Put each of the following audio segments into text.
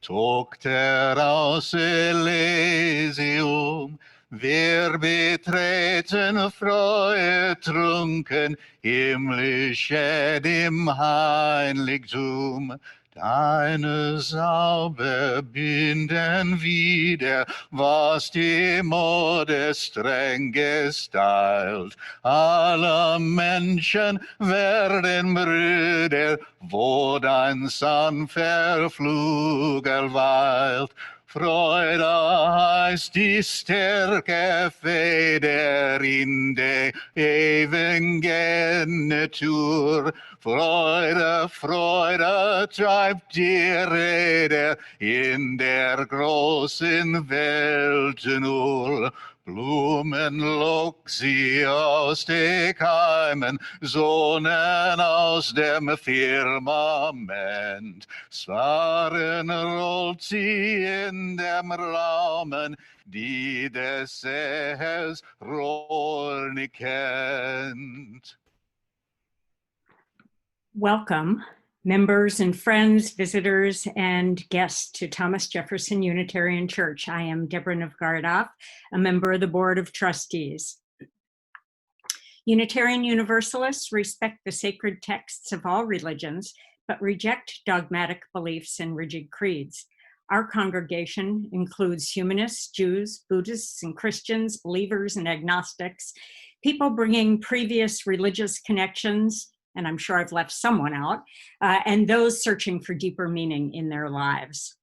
Tochter aus Elysium, wir betreten Freud trunken, himmlisch im Heiligtum. Deine Sauber binden wieder, was die Mode streng gestylt. Alle Menschen werden Brüder, wo dein sanfter Flügel weilt. Freude heißt die Stärke Feder in der ewigen Natur. Freude, Freude treibt die Räder in der großen Welt nur. Blumen lockt sie aus den Keimen, Sonnen aus dem Firmament. Swaren rollt sie in dem Raumen, die des Sees Rohr nicht kennt. Welcome, members and friends, visitors, and guests to Thomas Jefferson Unitarian Church. I am Deborah Novgardoff, a member of the Board of Trustees. Unitarian Universalists respect the sacred texts of all religions, but reject dogmatic beliefs and rigid creeds. Our congregation includes humanists, Jews, Buddhists, and Christians, believers and agnostics, people bringing previous religious connections, and I'm sure I've left someone out, and those searching for deeper meaning in their lives.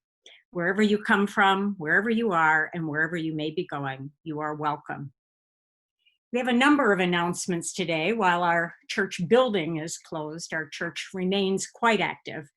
Wherever you come from, wherever you are, and wherever you may be going, you are welcome. We have a number of announcements today. While our church building is closed, our church remains quite active.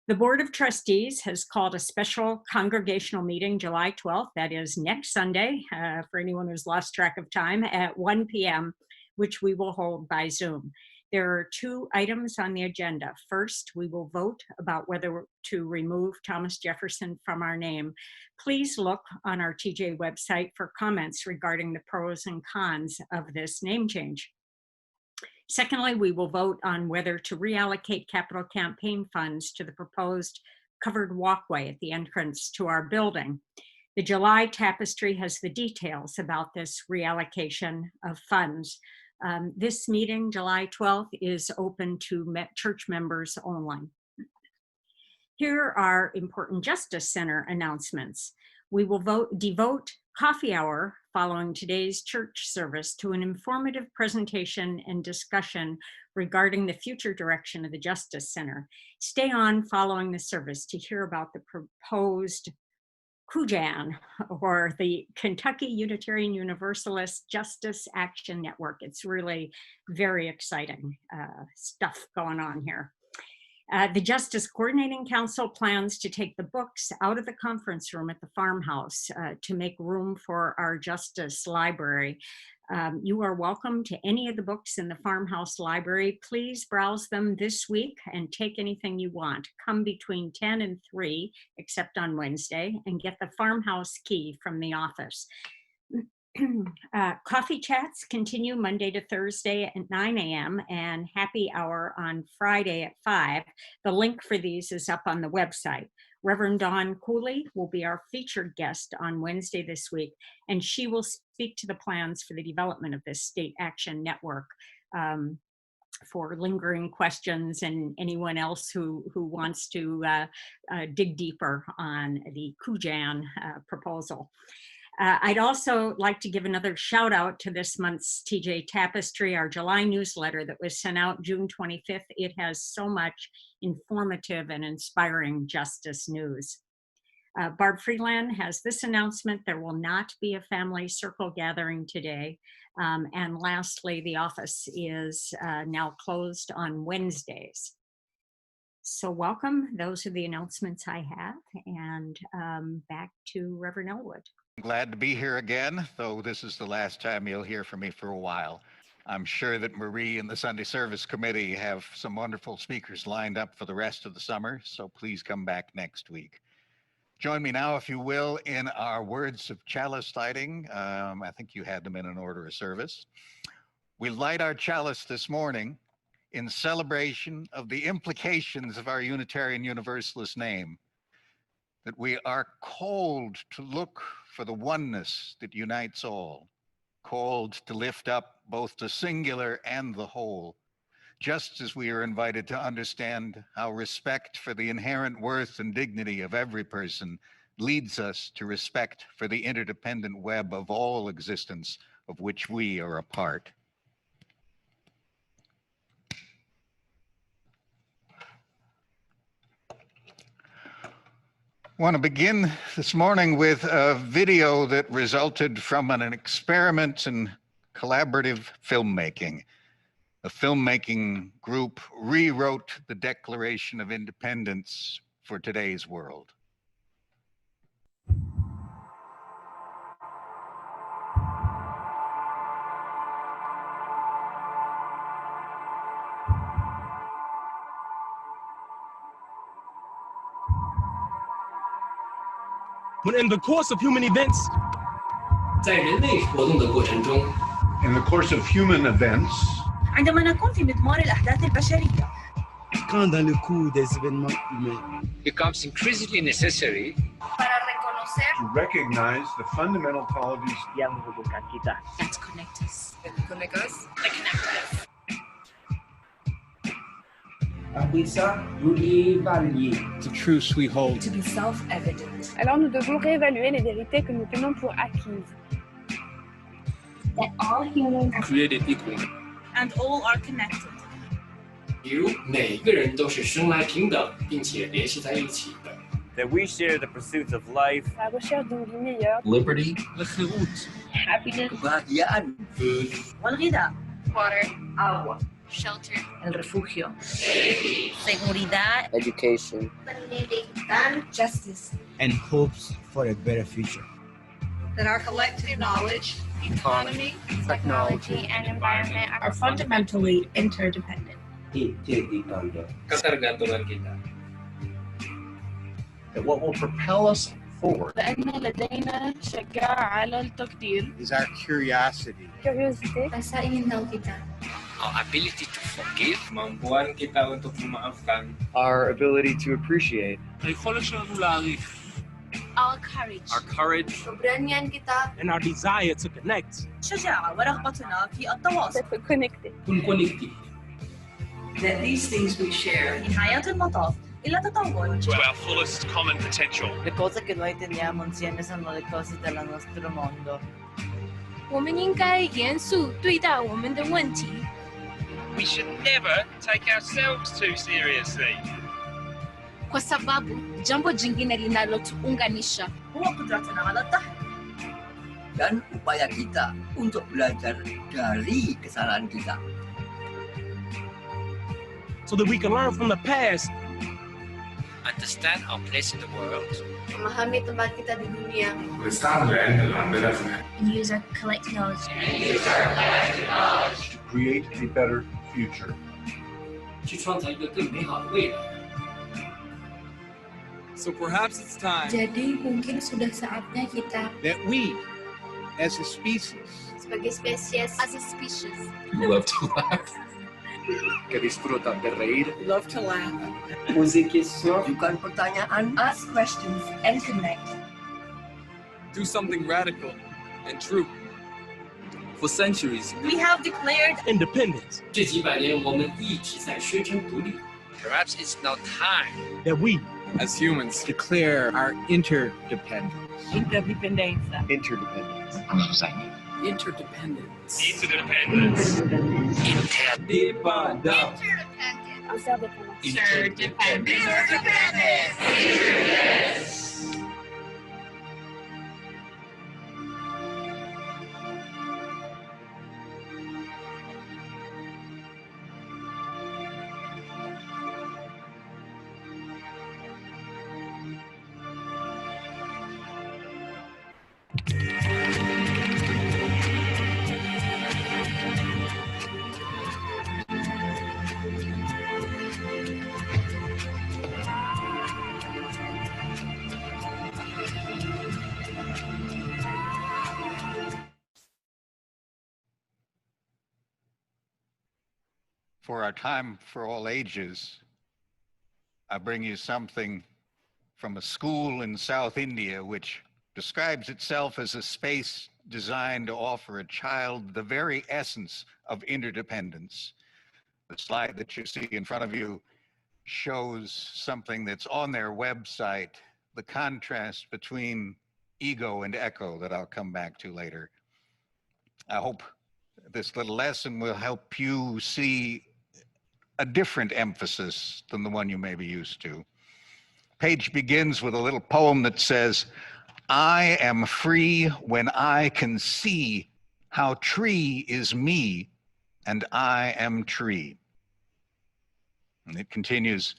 The Board of Trustees has called a special congregational meeting July 12th, that is next Sunday, for anyone who's lost track of time, at 1 p.m., which we will hold by Zoom. There are two items on the agenda. First, we will vote about whether to remove Thomas Jefferson from our name. Please look on our TJ website for comments regarding the pros and cons of this name change. Secondly, we will vote on whether to reallocate capital campaign funds to the proposed covered walkway at the entrance to our building. The July tapestry has the details about this reallocation of funds. This meeting, July 12th, is open to church members only. Here are important Justice Center announcements. We will devote coffee hour following today's church service to an informative presentation and discussion regarding the future direction of the Justice Center. Stay on following the service to hear about the proposed KUJAN, or the Kentucky Unitarian Universalist Justice Action Network. It's really very exciting stuff going on here. The Justice Coordinating Council plans to take the books out of the conference room at the farmhouse to make room for our Justice Library. You are welcome to any of the books in the farmhouse library. Please browse them this week and take anything you want. Come between 10 and 3, except on Wednesday, and get the farmhouse key from the office. Coffee chats continue Monday to Thursday at 9 a.m. and happy hour on Friday at 5. The link for these is up on the website. Reverend Dawn Cooley will be our featured guest on Wednesday this week, and she will speak to the plans for the development of this state action network. For lingering questions and anyone else who wants to dig deeper on the KUJAN proposal. I'd also like to give another shout out to this month's TJ Tapestry, our July newsletter that was sent out June 25th. It has so much informative and inspiring justice news. Barb Freeland has this announcement: there will not be a family circle gathering today. And lastly, the office is now closed on Wednesdays. So welcome. Those are the announcements I have, and back to Reverend Elwood. I'm glad to be here again, though this is the last time you'll hear from me for a while. I'm sure that Marie and the Sunday Service Committee have some wonderful speakers lined up for the rest of the summer, so please come back next week. Join me now, if you will, in our words of chalice lighting. I think you had them in an order of service. We light our chalice this morning in celebration of the implications of our Unitarian Universalist name. that we are called to look for the oneness that unites all, called to lift up both the singular and the whole, just as we are invited to understand how respect for the inherent worth and dignity of every person leads us to respect for the interdependent web of all existence of which we are a part. I want to begin this morning with a video that resulted from an experiment in collaborative filmmaking. A filmmaking group rewrote the Declaration of Independence for today's world. When in the course of human events, 在人类活动的过程中， In the course of human events, عندما نكون في مضمار الأحداث البشرية. Quand dans le cours des événements humains, becomes increasingly necessary Para reconocer to recognize the fundamental qualities yang menghubungkan kita. that connect us. that connect us. That connect us. Après ça, vous l'évaluez. the truths we hold. To be self-evident. Alors nous devons réévaluer les vérités que nous tenons pour acquises. That all humans Created equal. and all are connected. 比如每个人都是生来平等，并且联系在一起的。 That we share the pursuits of life, La recherche d'une vie meilleure. Liberty, Happiness. Kebahagiaan. food, والغذاء. Water. Agua. Shelter. El refugio. Seguridad. Education. Justice. And hopes for a better future. That our collective knowledge, economy, technology, and environment are fundamentally interdependent. Interdependent. ketergantungan kita. that what will propel us forward لأن لدينا شجاعة على التقدير. is our curiosity. Curiosité. Basta ingin daw kita. Our ability to forgive, kemampuan kita untuk memaafkan, our ability to appreciate, Our courage. our courage, Sobranian kita. And our desire to connect. شجاعة ورغبتنا في التواصل. D'être connecté. kun connected. That these things we share. في نهاية المطاف إلى تطور. To our fullest common potential. Le cose che noi teniamo insieme sono le cose del nostro mondo. 我们应该严肃对待我们的问题。 We should never take ourselves too seriously. Kwa sababu jambo jingine linalotuunganisha هو قدرتنا على التحدي. Dan upaya kita untuk belajar dari kesalahan kita. So that we can learn from the past. Understand our place in the world. Memahami tempat kita di dunia. and use our collective knowledge. To create a better future. 去创造一个更美好的未来。 So perhaps it's time Jadi mungkin sudah saatnya kita That we, as a species, sebagai spesies, as a species, Love to laugh. Que disfrutan de reír. love to laugh, Poser questions. Bukan pertanyaan. ask questions, and connect. do something radical and true. for centuries, We have declared Independence. 这几百年，我们一直在宣称独立。Perhaps it's now time That we as humans, declare our interdependence. Interdependenza. interdependent. interdependence. Interdependence. Interdépendance. For our time for all ages, I bring you something from a school in South India, which describes itself as a space designed to offer a child the very essence of interdependence. The slide that you see in front of you shows something that's on their website, the contrast between ego and echo that I'll come back to later. I hope this little lesson will help you see a different emphasis than the one you may be used to. Page begins with a little poem that says, I am free when I can see how tree is me and I am tree. And it continues,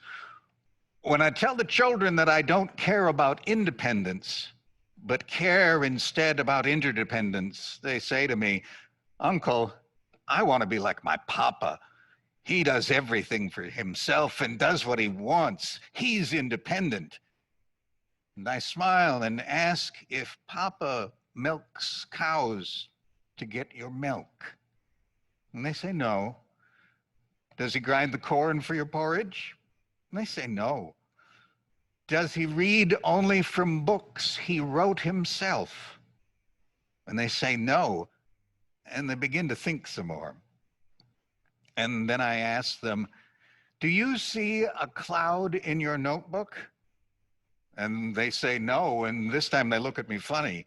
when I tell the children that I don't care about independence, but care instead about interdependence, they say to me, Uncle, I want to be like my papa. He does everything for himself and does what he wants. He's independent. And I smile and ask if Papa milks cows to get your milk. And they say no. Does he grind the corn for your porridge? And they say no. Does he read only from books he wrote himself? And they say no. And they begin to think some more. And then I ask them, do you see a cloud in your notebook? And they say no, and this time they look at me funny.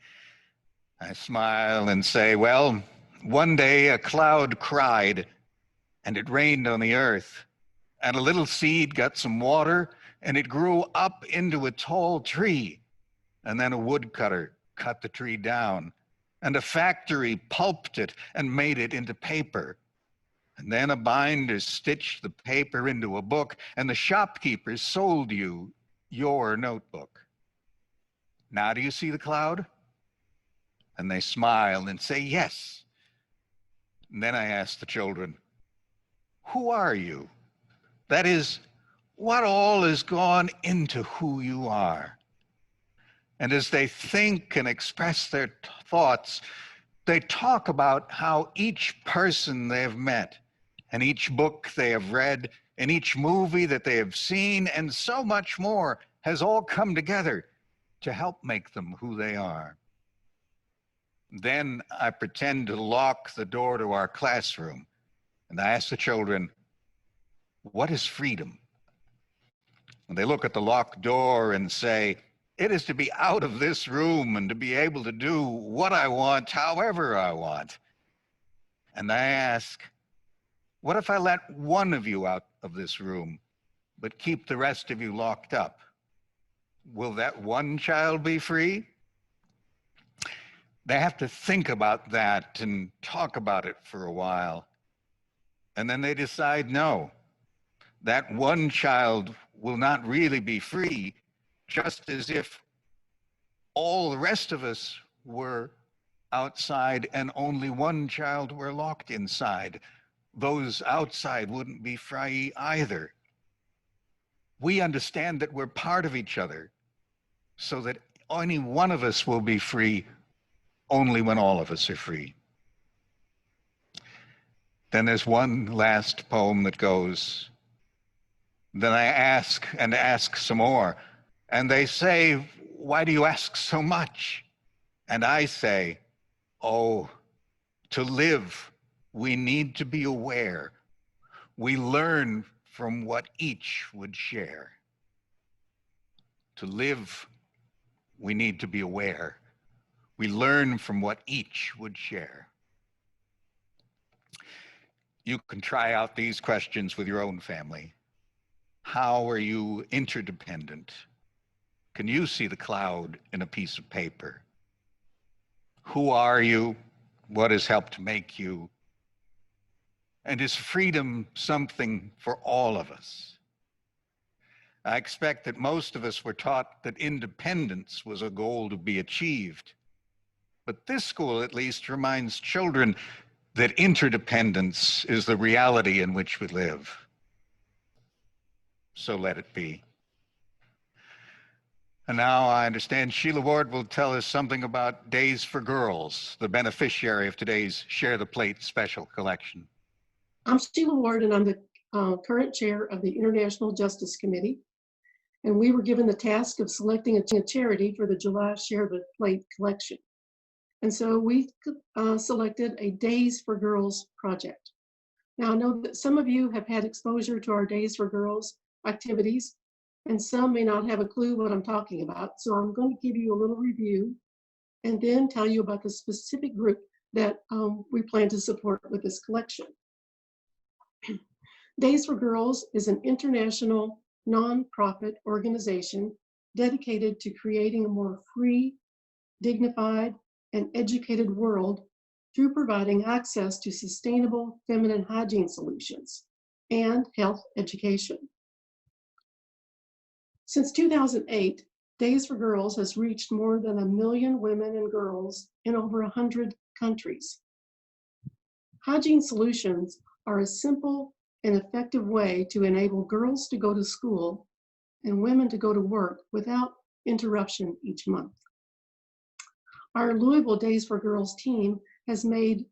I smile and say, well, one day a cloud cried, and it rained on the earth, and a little seed got some water, and it grew up into a tall tree. And then a woodcutter cut the tree down, and a factory pulped it and made it into paper. And then a binder stitched the paper into a book, and the shopkeepers sold you your notebook. Now do you see the cloud? And they smile and say yes. And then I ask the children, who are you? That is, what all has gone into who you are? And as they think and express their thoughts, they talk about how each person they've met and each book they have read and each movie that they have seen and so much more has all come together to help make them who they are. Then I pretend to lock the door to our classroom and I ask the children, what is freedom? And they look at the locked door and say, it is to be out of this room and to be able to do what I want, however I want. And I ask, what if I let one of you out of this room, but keep the rest of you locked up? Will that one child be free? They have to think about that and talk about it for a while. And then they decide, no, that one child will not really be free, just as if all the rest of us were outside and only one child were locked inside. Those outside wouldn't be free either. We understand that we're part of each other, so that any one of us will be free only when all of us are free. Then there's one last poem that goes, then I ask and ask some more, and they say, why do you ask so much? And I say, oh, to live, we need to be aware. We learn from what each would share. To live, we need to be aware. We learn from what each would share. You can try out these questions with your own family. How are you interdependent? Can you see the cloud in a piece of paper? Who are you? What has helped make you? And is freedom something for all of us? I expect that most of us were taught that independence was a goal to be achieved. But this school, at least, reminds children that interdependence is the reality in which we live. So let it be. And now I understand Sheila Ward will tell us something about Days for Girls, the beneficiary of today's Share the Plate special collection. I'm Sheila Ward, and I'm the current chair of the International Justice Committee. and we were given the task of selecting a charity for the July Share the Plate collection. And so we selected a Days for Girls project. Now, I know that some of you have had exposure to our Days for Girls activities, and some may not have a clue what I'm talking about. So I'm going to give you a little review and then tell you about the specific group that we plan to support with this collection. Days for Girls is an international nonprofit organization dedicated to creating a more free, dignified, and educated world through providing access to sustainable feminine hygiene solutions and health education. Since 2008, Days for Girls has reached more than 1 million women and girls in over 100 countries. Hygiene solutions are a simple and effective way to enable girls to go to school and women to go to work without interruption each month. Our Louisville Days for Girls team has made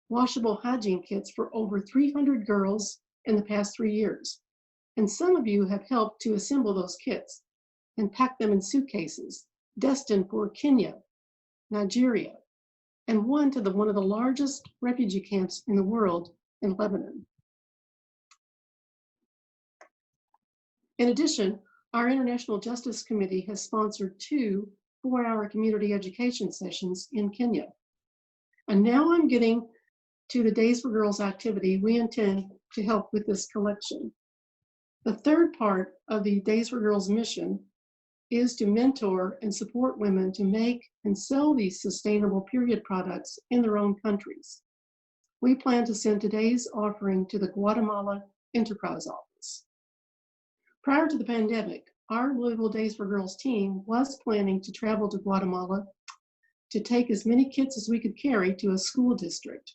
washable hygiene kits for over 300 girls in the past 3 years. And some of you have helped to assemble those kits and pack them in suitcases destined for Kenya, Nigeria, and one of the largest refugee camps in the world in Lebanon. In addition, our International Justice Committee has sponsored 2 4-hour community education sessions in Kenya. And now I'm getting to the Days for Girls activity we intend to help with this collection. The third part of the Days for Girls mission is to mentor and support women to make and sell these sustainable period products in their own countries. We plan to send today's offering to the Guatemala Enterprise Office. Prior to the pandemic, our Louisville Days for Girls team was planning to travel to Guatemala to take as many kits as we could carry to a school district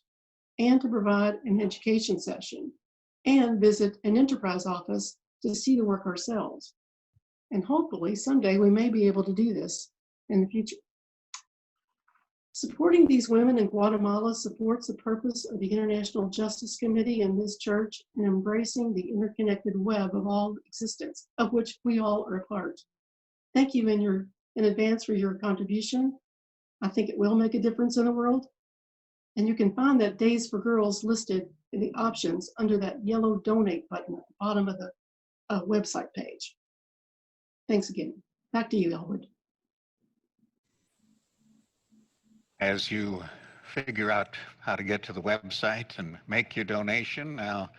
and to provide an education session and visit an enterprise office to see the work ourselves. And hopefully someday we may be able to do this in the future. Supporting these women in Guatemala supports the purpose of the International Justice Committee and this church in embracing the interconnected web of all existence, of which we all are a part. Thank you in advance for your contribution. I think it will make a difference in the world. And you can find that Days for Girls listed in the options under that yellow donate button at the bottom of the website page. Thanks again. Back to you, Elwood. As you figure out how to get to the website and make your donation, I'll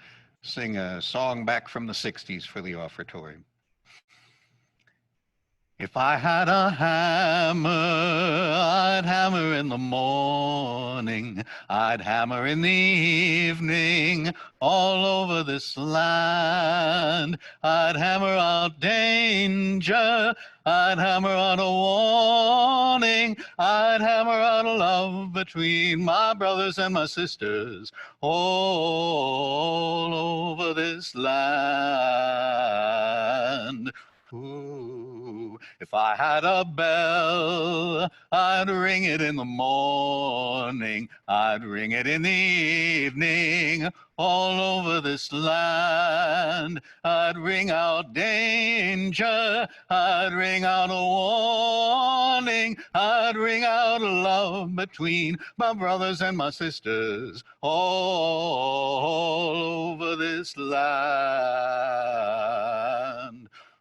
sing a song back from the 60s for the offertory. If I had a hammer, I'd hammer in the morning, I'd hammer in the evening, all over this land. I'd hammer out danger, I'd hammer out a warning, I'd hammer out a love between my brothers and my sisters, all over this land. Ooh, if I had a bell, I'd ring it in the morning, I'd ring it in the evening, all over this land. I'd ring out danger, I'd ring out a warning, I'd ring out a love between my brothers and my sisters, all over this land.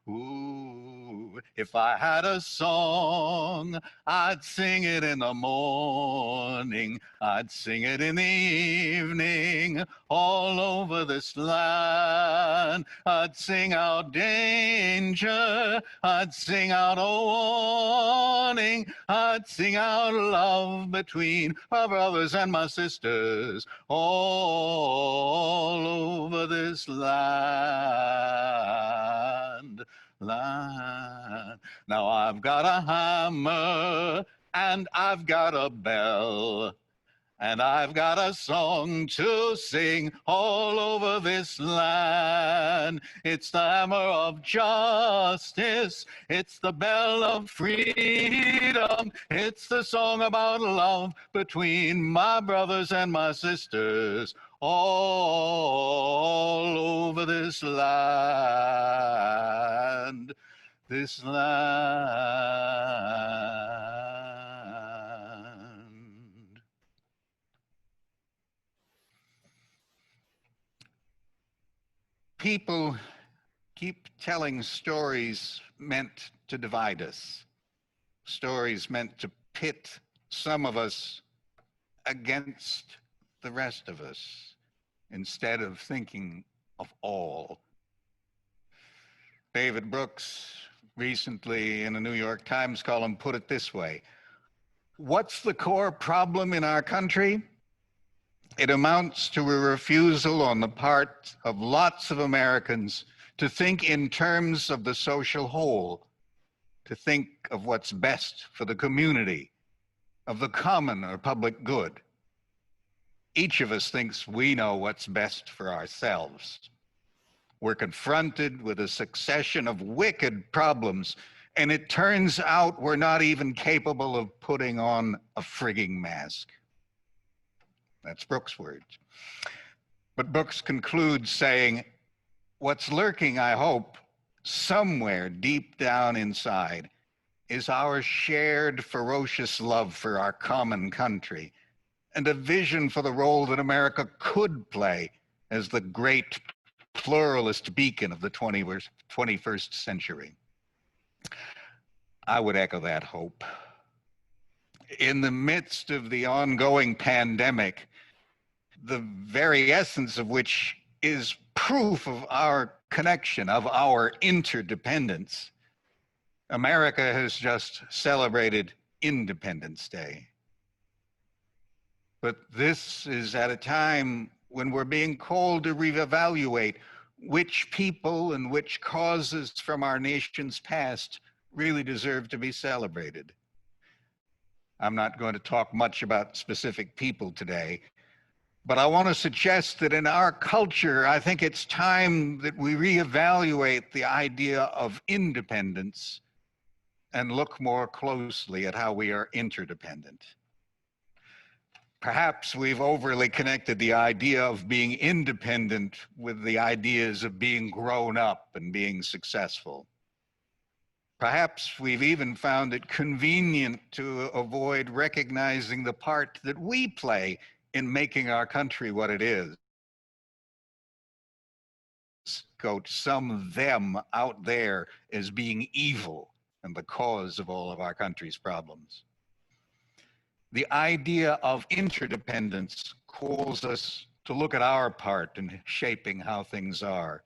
Ooh, if I had a song, I'd sing it in the morning, I'd sing it in the evening, all over this land. I'd sing out danger, I'd sing out a warning, I'd sing out love between my brothers and my sisters, all over this land. Now I've got a hammer and I've got a bell, and I've got a song to sing all over this land. It's the hammer of justice, it's the bell of freedom, it's the song about love between my brothers and my sisters, all over this land. this land. People keep telling stories meant to divide us, stories meant to pit some of us against the rest of us, instead of thinking of all. David Brooks recently in a New York Times column put it this way: what's the core problem in our country? It amounts to a refusal on the part of lots of Americans to think in terms of the social whole, to think of what's best for the community, of the common or public good. Each of us thinks we know what's best for ourselves. We're confronted with a succession of wicked problems, and it turns out we're not even capable of putting on a frigging mask. That's Brooks' words. But Brooks concludes saying, what's lurking, I hope, somewhere deep down inside is our shared ferocious love for our common country and a vision for the role that America could play as the great pluralist beacon of the 21st century. I would echo that hope. In the midst of the ongoing pandemic, the very essence of which is proof of our connection, of our interdependence, America has just celebrated Independence Day. But this is at a time when we're being called to reevaluate which people and which causes from our nation's past really deserve to be celebrated. I'm not going to talk much about specific people today, but I want to suggest that in our culture, I think it's time that we reevaluate the idea of independence and look more closely at how we are interdependent. Perhaps we've overly connected the idea of being independent with the ideas of being grown up and being successful. Perhaps we've even found it convenient to avoid recognizing the part that we play in making our country what it is. Quote, some them out there as being evil and the cause of all of our country's problems. The idea of interdependence calls us to look at our part in shaping how things are,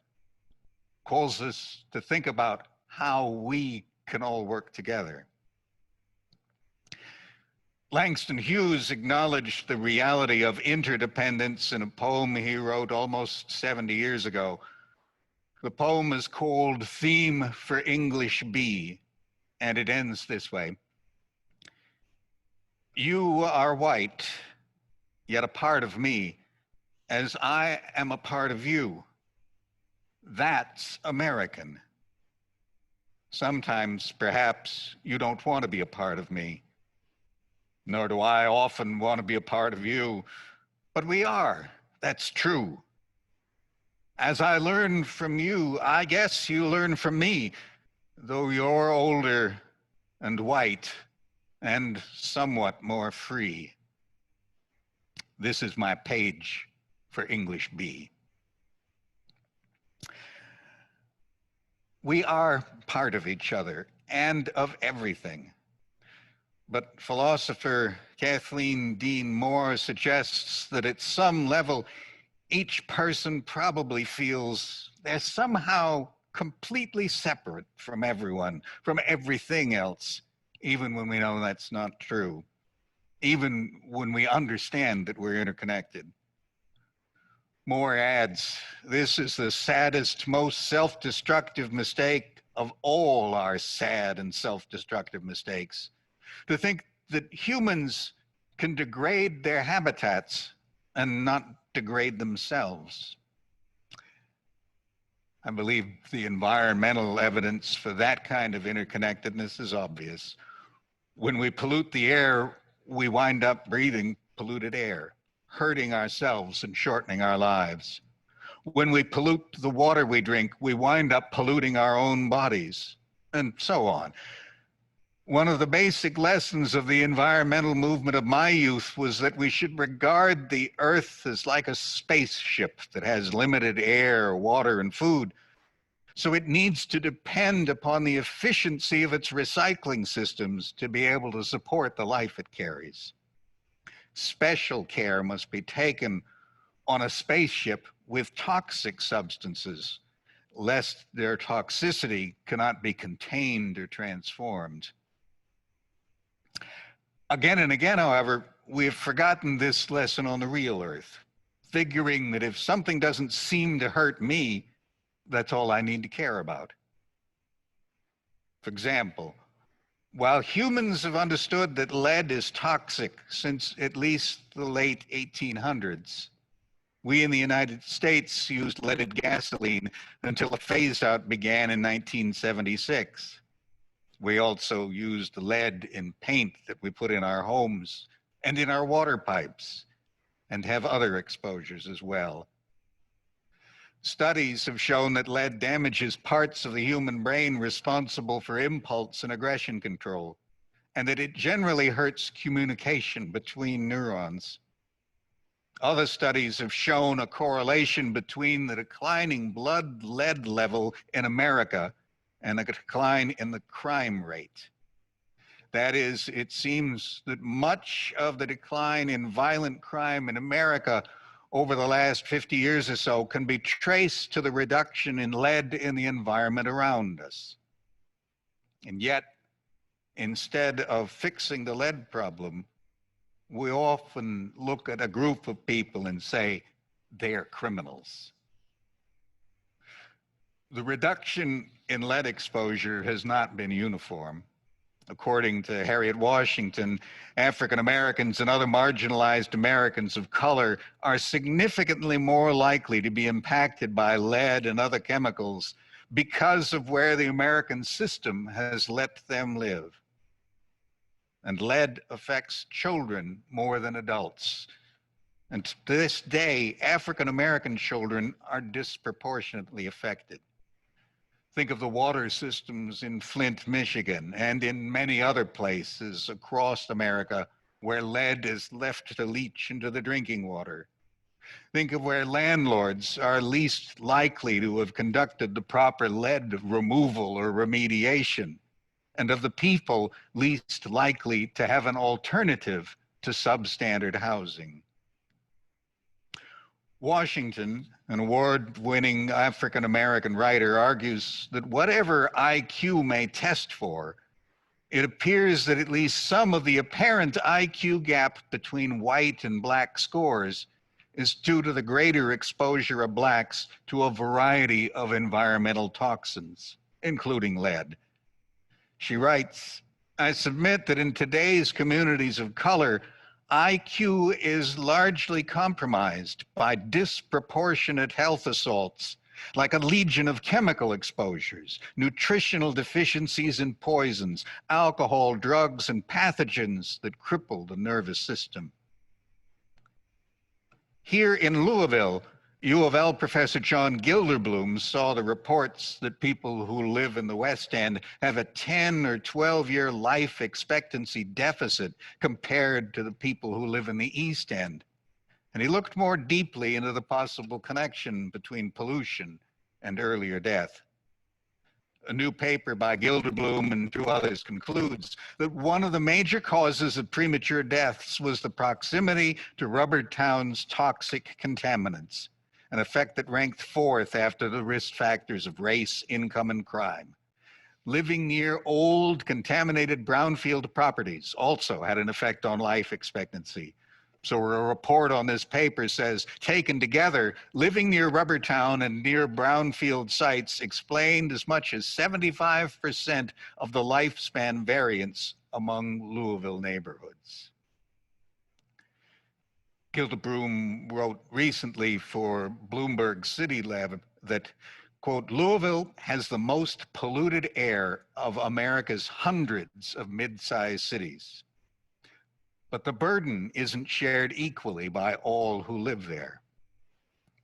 calls us to think about how we can all work together. Langston Hughes acknowledged the reality of interdependence in a poem he wrote almost 70 years ago. The poem is called Theme for English B, and it ends this way. You are white, yet a part of me, as I am a part of you. That's American. Sometimes, perhaps, you don't want to be a part of me, nor do I often want to be a part of you, but we are. That's true. As I learn from you, I guess you learn from me, though you're older and white and somewhat more free. This is my page for English B. We are part of each other and of everything. But philosopher Kathleen Dean Moore suggests that at some level, each person probably feels they're somehow completely separate from everyone, from everything else, even when we know that's not true, even when we understand that we're interconnected. Moore adds, this is the saddest, most self-destructive mistake of all our sad and self-destructive mistakes, to think that humans can degrade their habitats and not degrade themselves. I believe the environmental evidence for that kind of interconnectedness is obvious. When we pollute the air, we wind up breathing polluted air, hurting ourselves and shortening our lives. When we pollute the water we drink, we wind up polluting our own bodies, and so on. One of the basic lessons of the environmental movement of my youth was that we should regard the earth as like a spaceship that has limited air, water, and food. So it needs to depend upon the efficiency of its recycling systems to be able to support the life it carries. Special care must be taken on a spaceship with toxic substances, lest their toxicity cannot be contained or transformed. Again and again, however, we have forgotten this lesson on the real earth, figuring that if something doesn't seem to hurt me, that's all I need to care about. For example, while humans have understood that lead is toxic since at least the late 1800s, we in the United States used leaded gasoline until a phase-out began in 1976. We also used lead in paint that we put in our homes and in our water pipes, and have other exposures as well. Studies have shown that lead damages parts of the human brain responsible for impulse and aggression control, and that it generally hurts communication between neurons. Other studies have shown a correlation between the declining blood lead level in America and a decline in the crime rate. That is, it seems that much of the decline in violent crime in America over the last 50 years or so can be traced to the reduction in lead in the environment around us. And yet, instead of fixing the lead problem, we often look at a group of people and say, they're criminals. The reduction in lead exposure has not been uniform. According to Harriet Washington, African Americans and other marginalized Americans of color are significantly more likely to be impacted by lead and other chemicals because of where the American system has let them live. And lead affects children more than adults. And to this day, African American children are disproportionately affected. Think of the water systems in Flint, Michigan, and in many other places across America where lead is left to leach into the drinking water. Think of where landlords are least likely to have conducted the proper lead removal or remediation, and of the people least likely to have an alternative to substandard housing. Washington, an award-winning African-American writer, argues that whatever IQ may test for, it appears that at least some of the apparent IQ gap between white and black scores is due to the greater exposure of blacks to a variety of environmental toxins, including lead. She writes, I submit that in today's communities of color, IQ is largely compromised by disproportionate health assaults, like a legion of chemical exposures, nutritional deficiencies and poisons, alcohol, drugs, and pathogens that cripple the nervous system. Here in Louisville, U of L professor John Gilderbloom saw the reports that people who live in the West End have a 10 or 12-year life expectancy deficit compared to the people who live in the East End. And he looked more deeply into the possible connection between pollution and earlier death. A new paper by Gilderbloom and two others concludes that one of the major causes of premature deaths was the proximity to Rubbertown's toxic contaminants, an effect that ranked fourth after the risk factors of race, income, and crime. Living near old, contaminated brownfield properties also had an effect on life expectancy. So a report on this paper says, taken together, living near Rubbertown and near brownfield sites explained as much as 75% of the lifespan variance among Louisville neighborhoods. Gilderbloom wrote recently for Bloomberg City Lab that, quote, Louisville has the most polluted air of America's hundreds of mid-sized cities. But the burden isn't shared equally by all who live there.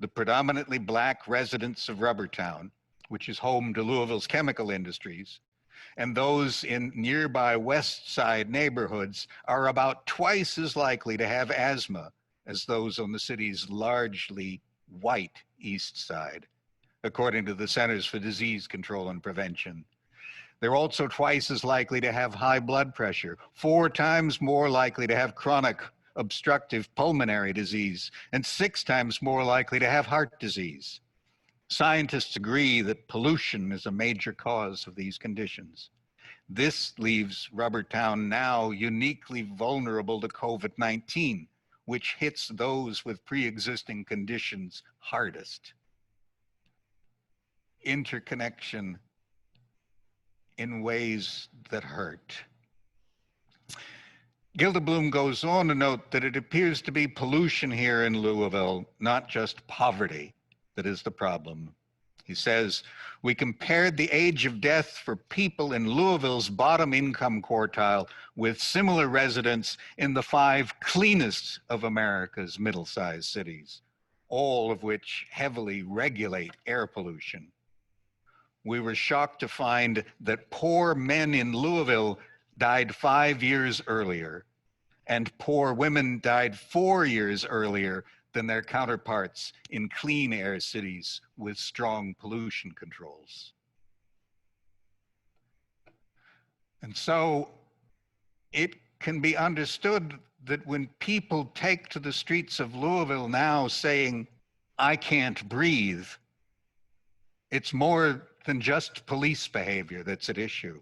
The predominantly black residents of Rubbertown, which is home to Louisville's chemical industries, And those in nearby West Side neighborhoods are about twice as likely to have asthma as those on the city's largely white East Side, according to the Centers for Disease Control and Prevention. They're also twice as likely to have high blood pressure, 4 times more likely to have chronic obstructive pulmonary disease, and 6 times more likely to have heart disease. Scientists agree that pollution is a major cause of these conditions. This leaves Rubbertown now uniquely vulnerable to COVID-19, which hits those with pre-existing conditions hardest. Interconnection in ways that hurt. Gildeblum goes on to note that it appears to be pollution here in Louisville, not just poverty, that is the problem. He says, we compared the age of death for people in Louisville's bottom income quartile with similar residents in the 5 cleanest of America's middle-sized cities, all of which heavily regulate air pollution. We were shocked to find that poor men in Louisville died 5 years earlier, and poor women died 4 years earlier than their counterparts in clean air cities with strong pollution controls. And so it can be understood that when people take to the streets of Louisville now saying, I can't breathe, it's more than just police behavior that's at issue.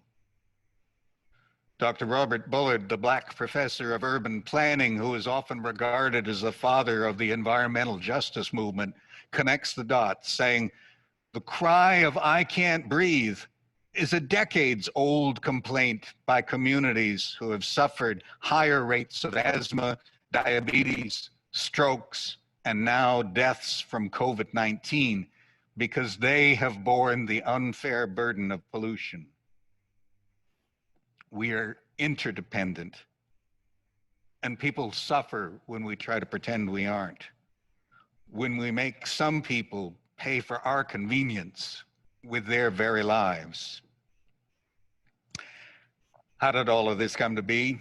Dr. Robert Bullard, the Black professor of urban planning, who is often regarded as the father of the environmental justice movement, connects the dots, saying, the cry of I can't breathe is a decades-old complaint by communities who have suffered higher rates of asthma, diabetes, strokes, and now deaths from COVID-19 because they have borne the unfair burden of pollution. We are interdependent, and people suffer when we try to pretend we aren't. When we make some people pay for our convenience with their very lives. How did all of this come to be?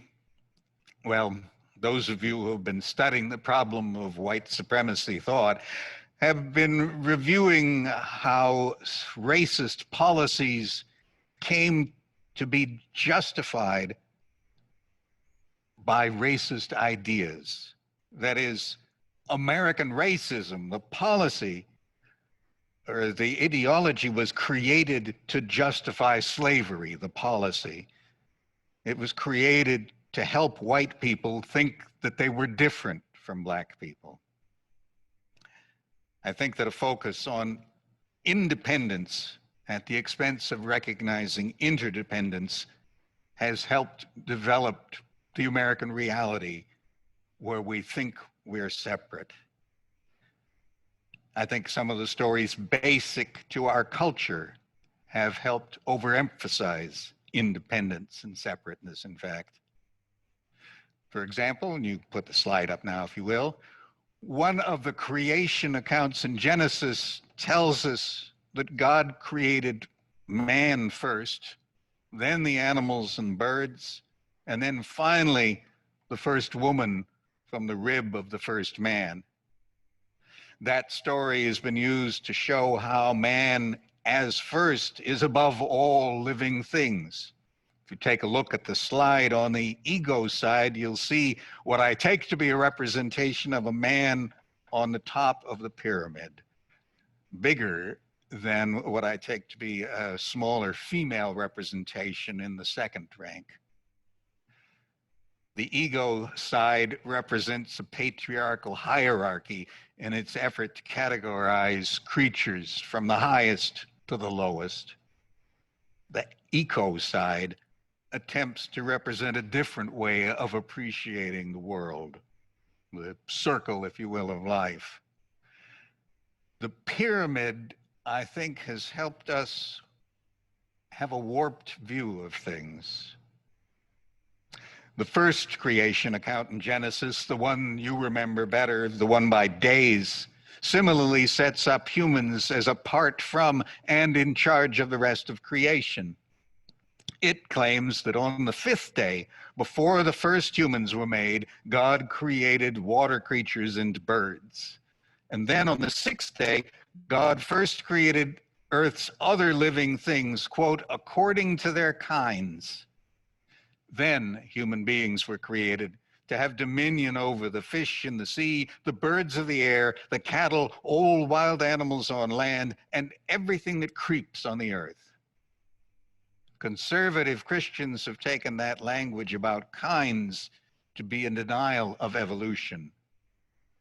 Well, those of you who have been studying the problem of white supremacy thought have been reviewing how racist policies came to be justified by racist ideas. That is, American racism, the policy or the ideology was created to justify slavery, the policy. It was created to help white people think that they were different from black people. I think that a focus on independence at the expense of recognizing interdependence has helped develop the American reality where we think we're separate. I think some of the stories basic to our culture have helped overemphasize independence and separateness, in fact. For example, and you put the slide up now, if you will, one of the creation accounts in Genesis tells us that God created man first, then the animals and birds, and then finally the first woman from the rib of the first man. That story has been used to show how man as first is above all living things. If you take a look at the slide on the ego side, you'll see what I take to be a representation of a man on the top of the pyramid, bigger than what I take to be a smaller female representation in the second rank. The ego side represents a patriarchal hierarchy in its effort to categorize creatures from the highest to the lowest. The eco side attempts to represent a different way of appreciating the world, the circle, if you will, of life. The pyramid, I think, has helped us have a warped view of things. The first creation account in Genesis, the one you remember better, the one by days, similarly sets up humans as apart from and in charge of the rest of creation. It claims that on the fifth day, before the first humans were made, God created water creatures and birds. And then on the sixth day, God first created Earth's other living things, quote, according to their kinds. Then human beings were created to have dominion over the fish in the sea, the birds of the air, the cattle, all wild animals on land, and everything that creeps on the earth. Conservative Christians have taken that language about kinds to be in denial of evolution,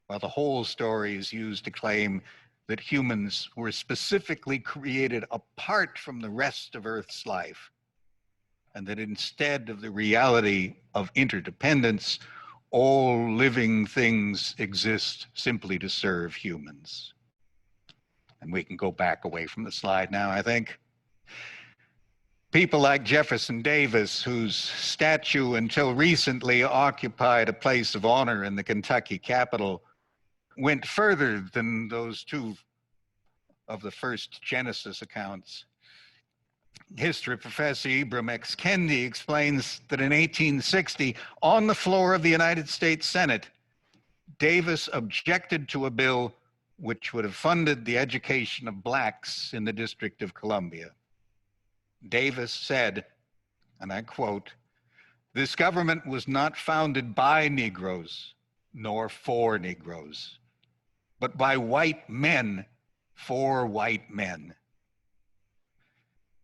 while the whole story is used to claim that humans were specifically created apart from the rest of Earth's life, and that instead of the reality of interdependence, all living things exist simply to serve humans. And we can go back away from the slide now, I think. People like Jefferson Davis, whose statue until recently occupied a place of honor in the Kentucky Capitol, went further than those two of the first Genesis accounts. History professor Ibram X. Kendi explains that in 1860, on the floor of the United States Senate, Davis objected to a bill which would have funded the education of blacks in the District of Columbia. Davis said, and I quote, "This government was not founded by Negroes, nor for Negroes, but by white men for white men."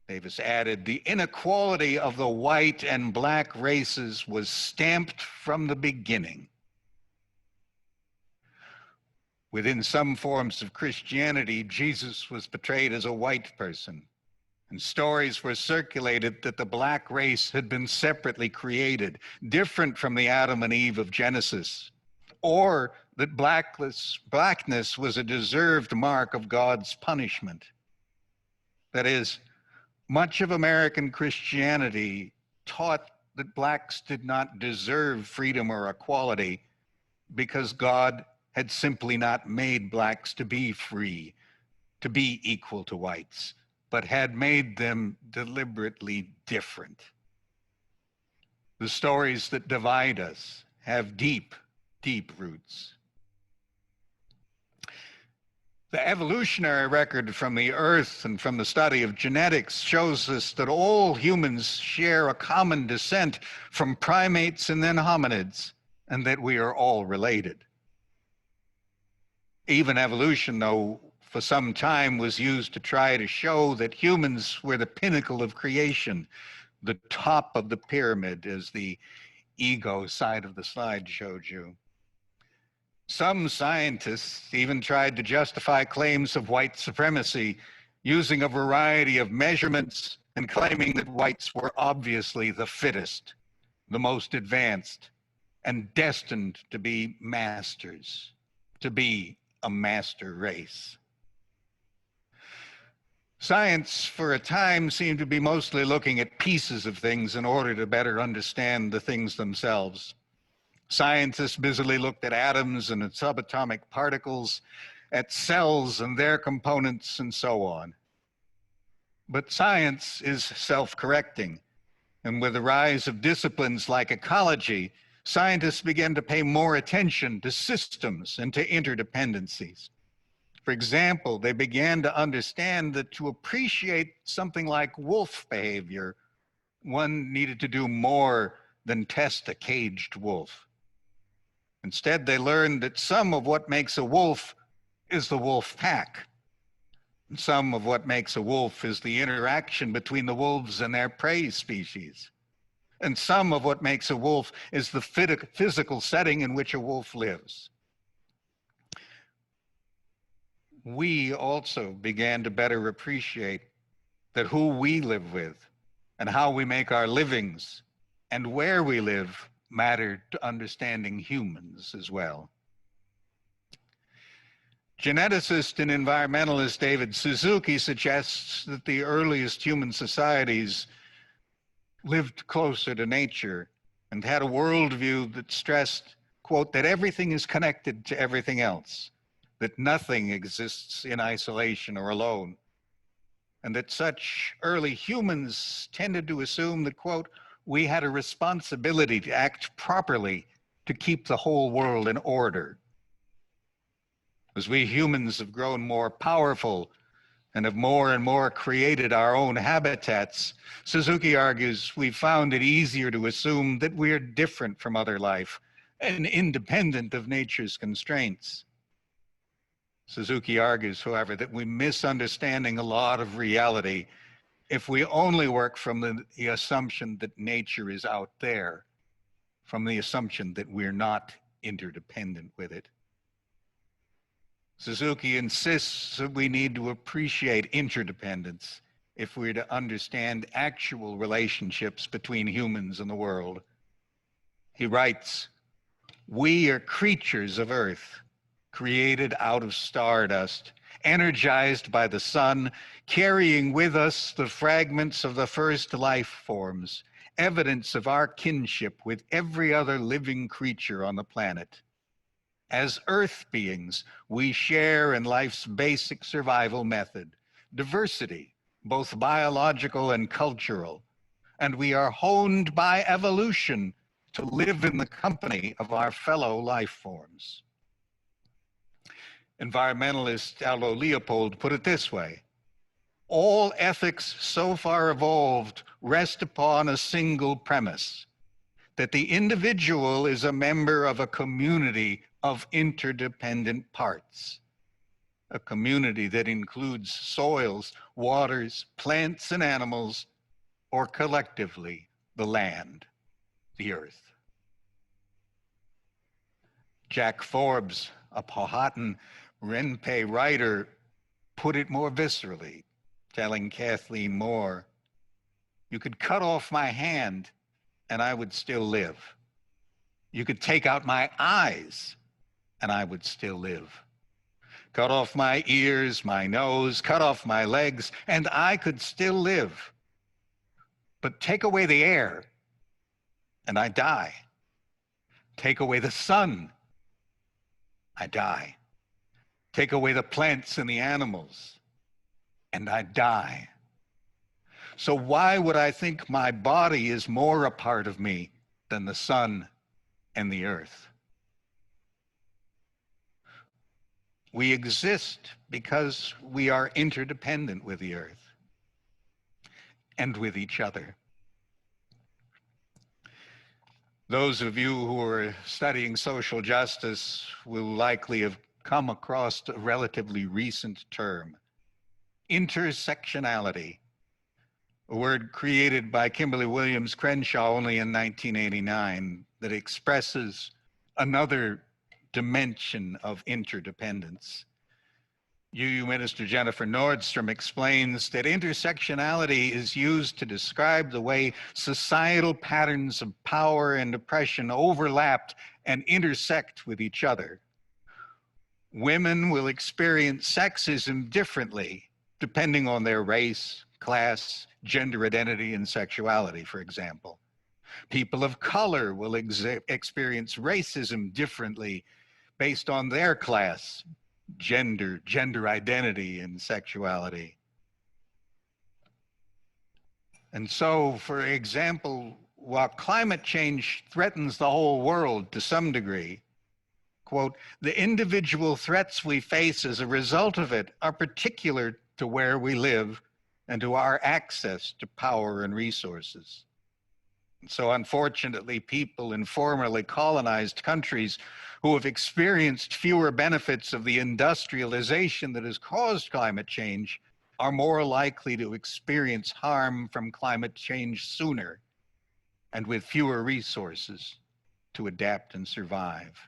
Davis added, "The inequality of the white and black races was stamped from the beginning." Within some forms of Christianity, Jesus was portrayed as a white person, and stories were circulated that the black race had been separately created, different from the Adam and Eve of Genesis, or that blackness was a deserved mark of God's punishment. That is, much of American Christianity taught that blacks did not deserve freedom or equality because God had simply not made blacks to be free, to be equal to whites, but had made them deliberately different. The stories that divide us have deep, deep roots. The evolutionary record from the earth and from the study of genetics shows us that all humans share a common descent from primates and then hominids, and that we are all related. Even evolution, though, for some time was used to try to show that humans were the pinnacle of creation, the top of the pyramid, as the ego side of the slide showed you. Some scientists even tried to justify claims of white supremacy using a variety of measurements and claiming that whites were obviously the fittest, the most advanced, and destined to be masters, to be a master race. Science, for a time, seemed to be mostly looking at pieces of things in order to better understand the things themselves. Scientists busily looked at atoms and at subatomic particles, at cells and their components, and so on. But science is self-correcting, and with the rise of disciplines like ecology, scientists began to pay more attention to systems and to interdependencies. For example, they began to understand that to appreciate something like wolf behavior, one needed to do more than test a caged wolf. Instead, they learned that some of what makes a wolf is the wolf pack. And some of what makes a wolf is the interaction between the wolves and their prey species. And some of what makes a wolf is the physical setting in which a wolf lives. We also began to better appreciate that who we live with and how we make our livings and where we live matter to understanding humans as well. Geneticist and environmentalist David Suzuki suggests that the earliest human societies lived closer to nature and had a worldview that stressed, quote, that everything is connected to everything else, that nothing exists in isolation or alone. and that such early humans tended to assume that, quote, we had a responsibility to act properly to keep the whole world in order. As we humans have grown more powerful and have more and more created our own habitats, Suzuki argues we've found it easier to assume that we're different from other life and independent of nature's constraints. Suzuki argues, however, that we're misunderstanding a lot of reality if we only work from the assumption that nature is out there, from the assumption that we're not interdependent with it. Suzuki insists that we need to appreciate interdependence if we're to understand actual relationships between humans and the world. He writes, "We are creatures of Earth, created out of stardust, energized by the sun, carrying with us the fragments of the first life forms, evidence of our kinship with every other living creature on the planet. As Earth beings, we share in life's basic survival method, diversity, both biological and cultural, and we are honed by evolution to live in the company of our fellow life forms." Environmentalist Aldo Leopold put it this way: all ethics so far evolved rest upon a single premise, that the individual is a member of a community of interdependent parts, a community that includes soils, waters, plants, and animals, or collectively, the land, the earth. Jack Forbes, a Powhatan Renpe writer, put it more viscerally, telling Kathleen Moore, "You could cut off my hand and I would still live. You could take out my eyes and I would still live. Cut off my ears, my nose, cut off my legs, and I could still live. But take away the air and I die. Take away the sun, I die. Take away the plants and the animals, and I die. So why would I think my body is more a part of me than the sun and the earth?" We exist because we are interdependent with the earth and with each other. Those of you who are studying social justice will likely have come across a relatively recent term, intersectionality, a word created by Kimberly Williams Crenshaw only in 1989 that expresses another dimension of interdependence. UU Minister Jennifer Nordstrom explains that intersectionality is used to describe the way societal patterns of power and oppression overlapped and intersect with each other. Women will experience sexism differently depending on their race, class, gender identity, and sexuality, for example. People of color will experience racism differently based on their class, gender identity, and sexuality. And so, for example, while climate change threatens the whole world to some degree, quote, the individual threats we face as a result of it are particular to where we live and to our access to power and resources. And so unfortunately, people in formerly colonized countries who have experienced fewer benefits of the industrialization that has caused climate change are more likely to experience harm from climate change sooner and with fewer resources to adapt and survive.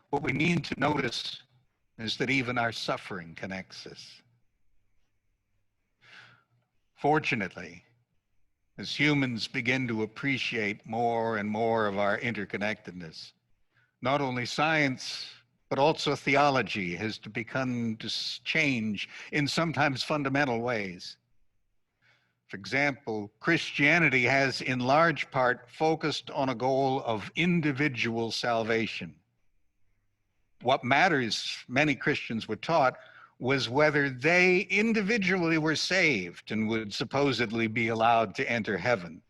What we need to notice is that even our suffering connects us. Fortunately, as humans begin to appreciate more and more of our interconnectedness, not only science, but also theology has begun to change in sometimes fundamental ways. For example, Christianity has in large part focused on a goal of individual salvation. What matters, many Christians were taught, was whether they individually were saved and would supposedly be allowed to enter heaven,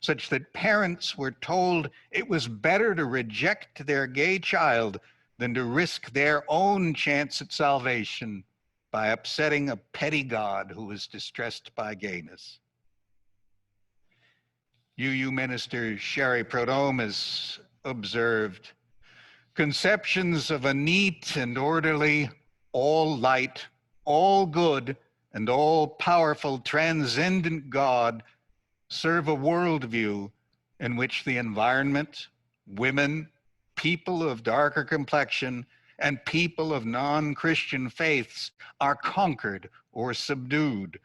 such that parents were told it was better to reject their gay child than to risk their own chance at salvation by upsetting a petty God who was distressed by gayness. UU Minister Sherry Prodome has observed, conceptions of a neat and orderly, all light, all good, and all powerful transcendent God serve a worldview in which the environment, women, people of darker complexion, and people of non-Christian faiths are conquered or subdued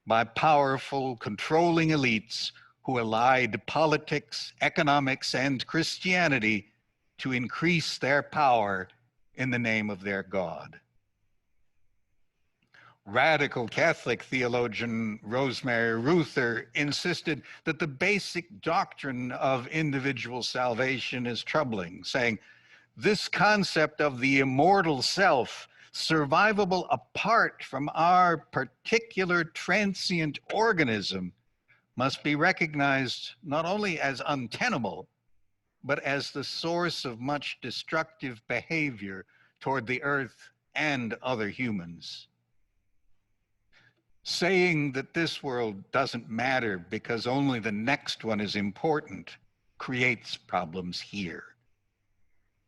by powerful, controlling elites who allied politics, economics, and Christianity to increase their power in the name of their God. Radical Catholic theologian Rosemary Ruther insisted that the basic doctrine of individual salvation is troubling, saying, this concept of the immortal self, survivable apart from our particular transient organism, must be recognized not only as untenable, but as the source of much destructive behavior toward the earth and other humans. Saying that this world doesn't matter because only the next one is important creates problems here.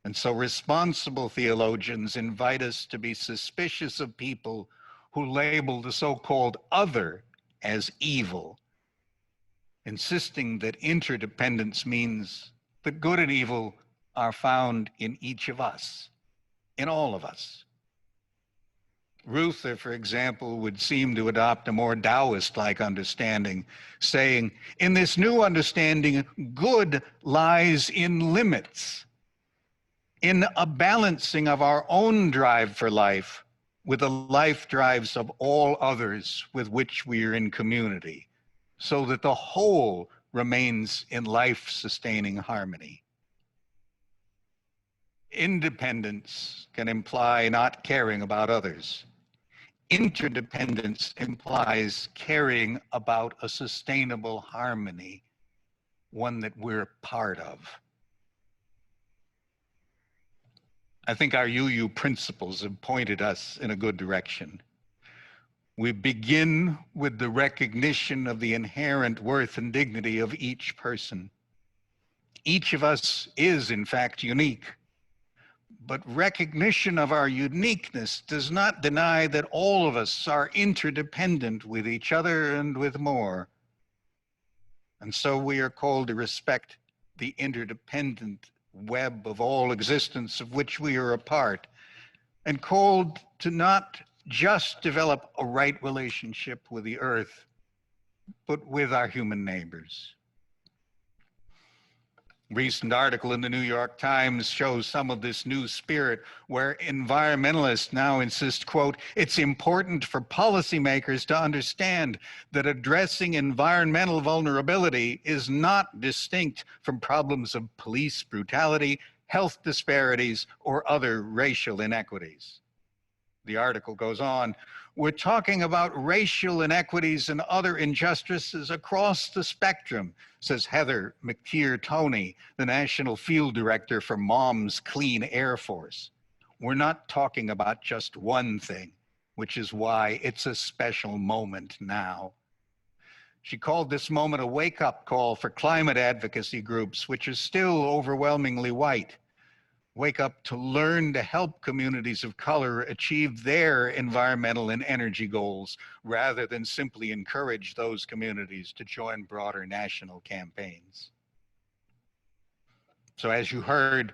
And so responsible theologians invite us to be suspicious of people who label the so-called other as evil, insisting that interdependence means that good and evil are found in each of us, in all of us. Ruther, for example, would seem to adopt a more Taoist-like understanding, saying, in this new understanding, good lies in limits, in a balancing of our own drive for life with the life drives of all others with which we are in community, so that the whole remains in life-sustaining harmony. Independence can imply not caring about others. Interdependence implies caring about a sustainable harmony, one that we're part of. I think our UU principles have pointed us in a good direction. We begin with the recognition of the inherent worth and dignity of each person. Each of us is, in fact, unique. But recognition of our uniqueness does not deny that all of us are interdependent with each other and with more. And so we are called to respect the interdependent web of all existence of which we are a part, and called to not just develop a right relationship with the earth, but with our human neighbors. Recent article in the New York Times shows some of this new spirit, where environmentalists now insist, quote, it's important for policymakers to understand that addressing environmental vulnerability is not distinct from problems of police brutality, health disparities, or other racial inequities. The article goes on, we're talking about racial inequities and other injustices across the spectrum, says Heather McTeer-Toney, the National Field Director for Moms Clean Air Force. We're not talking about just one thing, which is why it's a special moment now. She called this moment a wake-up call for climate advocacy groups, which are still overwhelmingly white. Wake up to learn to help communities of color achieve their environmental and energy goals, rather than simply encourage those communities to join broader national campaigns. So as you heard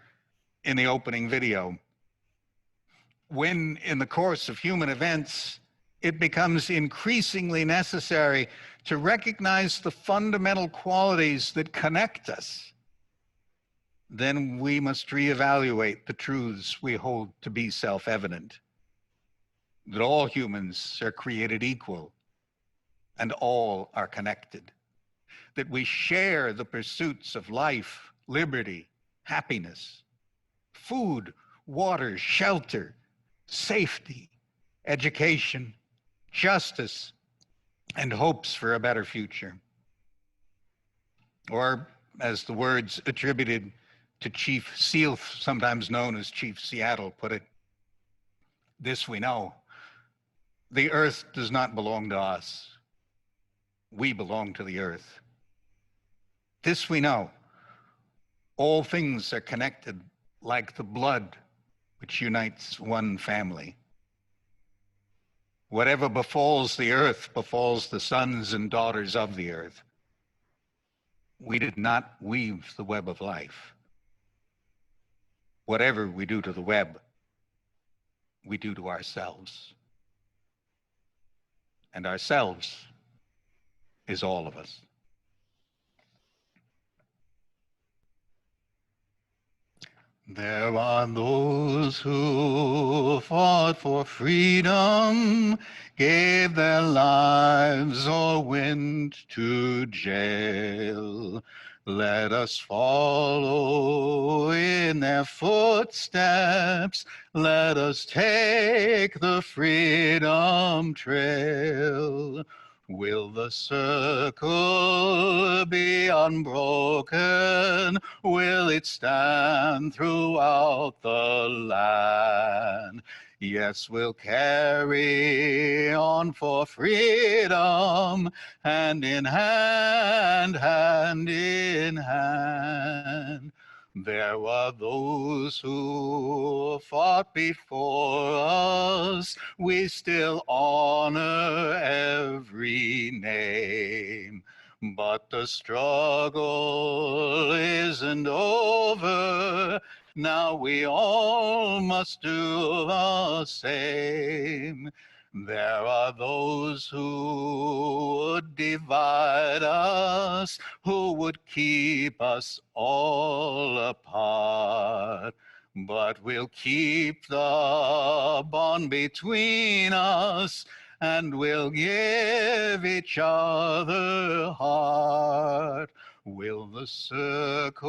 in the opening video, when in the course of human events, it becomes increasingly necessary to recognize the fundamental qualities that connect us, then we must reevaluate the truths we hold to be self-evident, that all humans are created equal and all are connected, that we share the pursuits of life, liberty, happiness, food, water, shelter, safety, education, justice, and hopes for a better future. Or, as the words attributed to Chief Sealth, sometimes known as Chief Seattle, put it, this we know: the earth does not belong to us. We belong to the earth. This we know: all things are connected like the blood which unites one family. Whatever befalls the earth befalls the sons and daughters of the earth. We did not weave the web of life. Whatever we do to the web, we do to ourselves. And ourselves is all of us. There are those who fought for freedom, gave their lives or went to jail. Let us follow in their footsteps. Let us take the freedom trail. Will the circle be unbroken? Will it stand throughout the land? Yes, we'll carry on for freedom, hand in hand, hand in hand. There were those who fought before us. We still honor every name. But the struggle isn't over. Now we all must do the same. There are those who would divide us, who would keep us all apart. But we'll keep the bond between us, and we'll give each other heart. Will the circle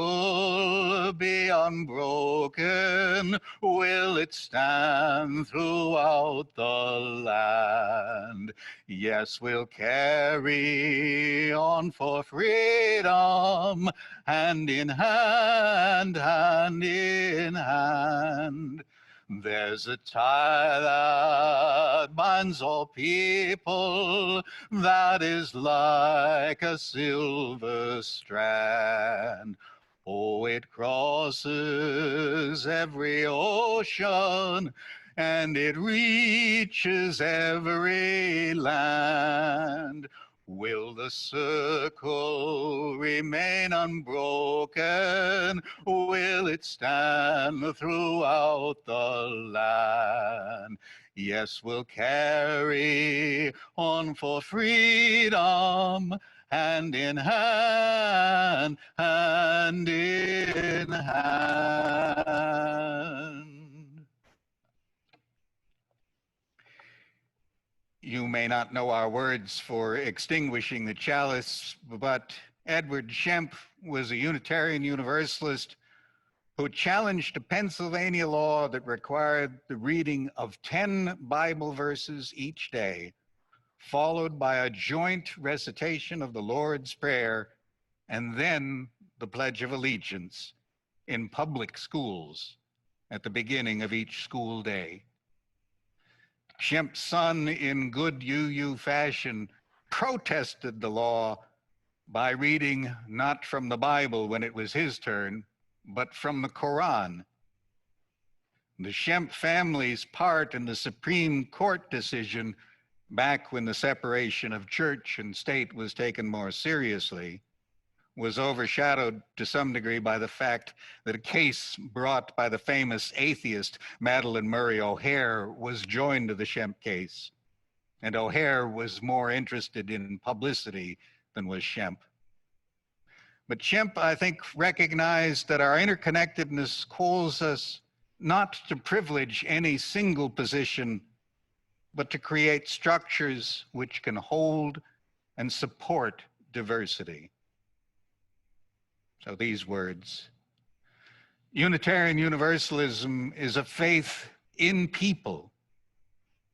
be unbroken? Will it stand throughout the land? Yes, we'll carry on for freedom, hand in hand, hand in hand. There's a tie that binds all people, that is like a silver strand. Oh, it crosses every ocean, and it reaches every land. Will the circle remain unbroken? Will it stand throughout the land? Yes, we'll carry on for freedom, hand in hand, hand in hand. You may not know our words for extinguishing the chalice, but Edward Shemp was a Unitarian Universalist who challenged a Pennsylvania law that required the reading of 10 Bible verses each day, followed by a joint recitation of the Lord's Prayer and then the Pledge of Allegiance in public schools at the beginning of each school day. Shemp's son, in good UU fashion, protested the law by reading not from the Bible when it was his turn, but from the Quran. The Shemp family's part in the Supreme Court decision, back when the separation of church and state was taken more seriously, was overshadowed to some degree by the fact that a case brought by the famous atheist Madalyn Murray O'Hair was joined to the Shemp case. And O'Hair was more interested in publicity than was Shemp. But Shemp, I think, recognized that our interconnectedness calls us not to privilege any single position, but to create structures which can hold and support diversity. So these words: Unitarian Universalism is a faith in people,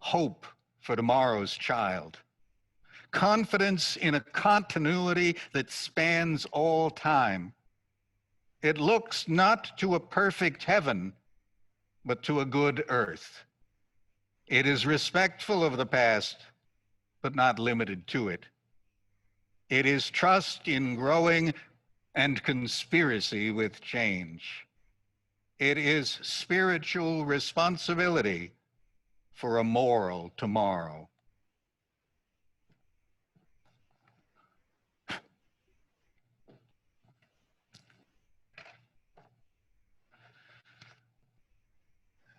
hope for tomorrow's child, confidence in a continuity that spans all time. It looks not to a perfect heaven, but to a good earth. It is respectful of the past, but not limited to it. It is trust in growing and conspiracy with change. It is spiritual responsibility for a moral tomorrow.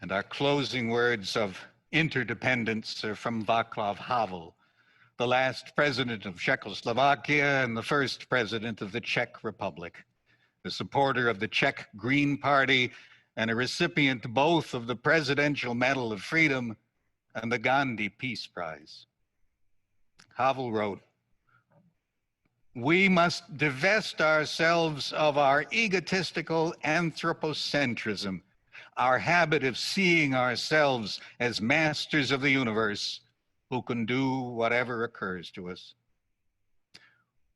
And our closing words of interdependence are from Václav Havel, the last president of Czechoslovakia and the first president of the Czech Republic, a supporter of the Czech Green Party and a recipient both of the Presidential Medal of Freedom and the Gandhi Peace Prize. Havel wrote, "We must divest ourselves of our egotistical anthropocentrism, our habit of seeing ourselves as masters of the universe who can do whatever occurs to us.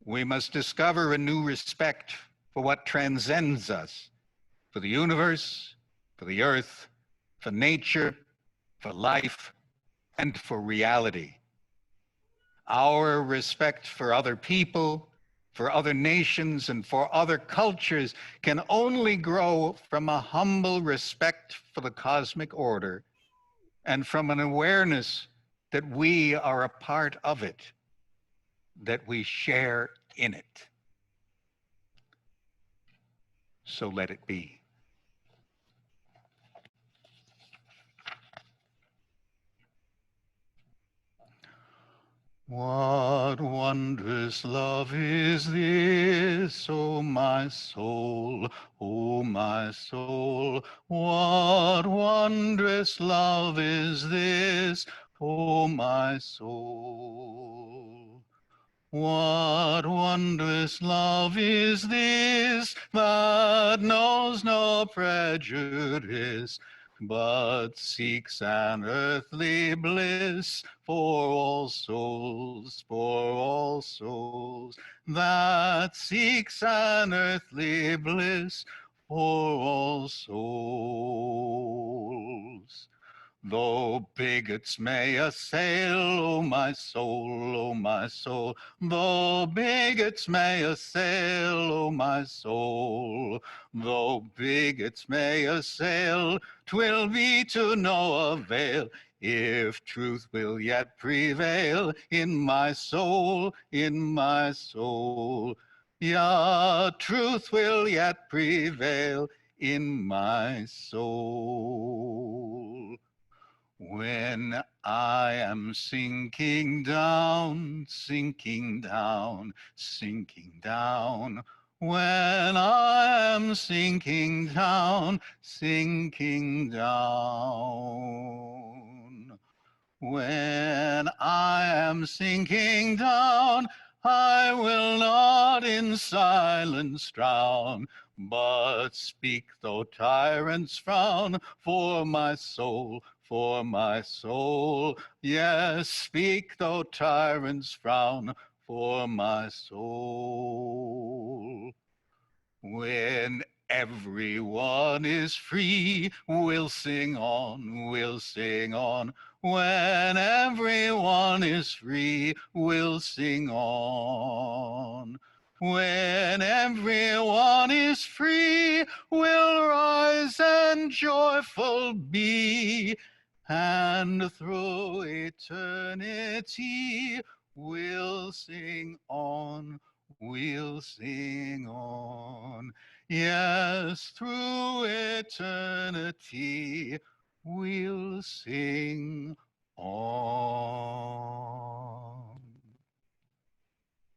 We must discover a new respect for what transcends us, for the universe, for the earth, for nature, for life, and for reality. Our respect for other people, for other nations, and for other cultures can only grow from a humble respect for the cosmic order and from an awareness that we are a part of it, that we share in it. So let it be." What wondrous love is this, O my soul, O my soul? What wondrous love is this, O my soul? What wondrous love is this that knows no prejudice, but seeks an earthly bliss for all souls, that seeks an earthly bliss for all souls. Though bigots may assail, O my soul, O my soul, though bigots may assail, O my soul, though bigots may assail, 'twill be to no avail if truth will yet prevail in my soul, in my soul. Yeah, truth will yet prevail in my soul. When I am sinking down, sinking down, sinking down. When I am sinking down, sinking down. When I am sinking down, I will not in silence drown, but speak though tyrants frown for my soul, for my soul. Yes, speak though tyrants frown for my soul. When everyone is free, we'll sing on, we'll sing on. When everyone is free, we'll sing on. When everyone is free, we'll rise and joyful be, and through eternity, we'll sing on, we'll sing on. Yes, through eternity, we'll sing on.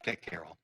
Take care, all.